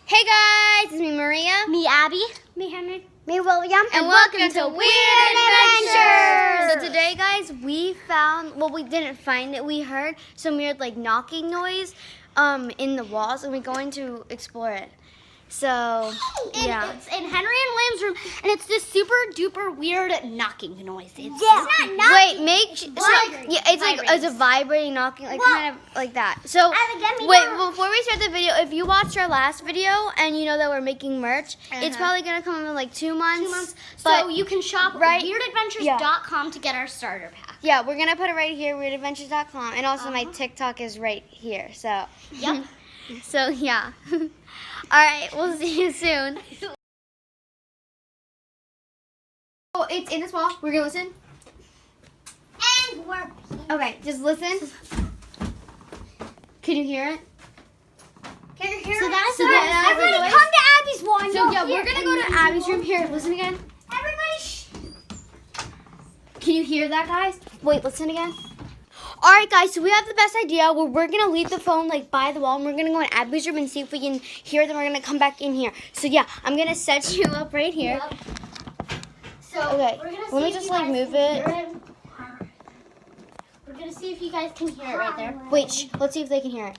Hey guys, it's me Maria. Me Abby. Me Henry. Me William. And welcome to Weird Adventures! So today guys, we found, well we didn't find it, we heard some weird like knocking noise in the walls and we're going to explore it. So, yeah. It's in Henry and William's room, and it's this super duper weird knocking noise. It's not knocking. Wait, it's a vibrating knocking, like kind of like that. So, before we start the video, if you watched our last video and you know that we're making merch, it's probably gonna come in like 2 months. So you can shop right- weirdadventures.com to get our starter pack. Yeah, we're gonna put it right here, weirdadventures.com, and also my TikTok is right here. So, Yep. so yeah. All right, we'll see you soon. Oh, it's in this wall. We're gonna listen. And we're Okay, just listen. Can you hear it? Can you hear So it? that's everybody noise. come to Abby's one. So yeah, we're gonna go to Abby's room. Here, listen again. Everybody. Can you hear that, guys? Wait, listen again. All right, guys. So we have the best idea. Where we're gonna leave the phone like by the wall, and we're gonna go in Abby's room and see if we can hear them. We're gonna come back in here. So yeah, I'm gonna set you up right here. Yep. So Okay, we're gonna let see me if just you like guys move can it. hear We're gonna see if you guys can hear it right there. Wait, let's see if they can hear it.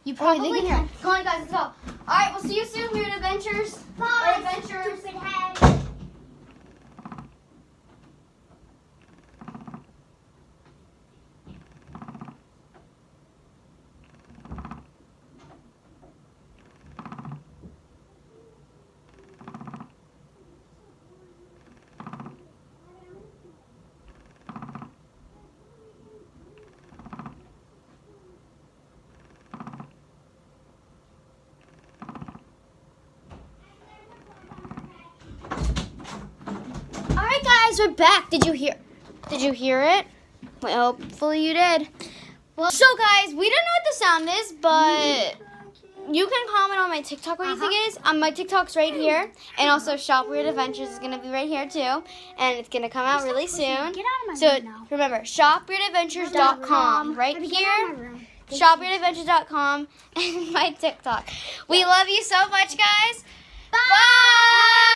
You probably they can hear it. Come on, guys, let's go. All right, we'll see you soon. Weird Adventures. Bye. Adventures. Stupid head. All right, guys, we're back. Did you hear it? Well, hopefully you did. Well, so guys, we don't know what the sound is, but you can comment on my TikTok what you think it is. My TikTok's right here, and also Shop Weird Adventures is gonna be right here too, and it's gonna come out really soon. Get out of my So room now. remember, shopweirdadventures.com right Abby, here. get out of my room. Shopweirdadventures.com and my TikTok. We love you so much, guys. Bye.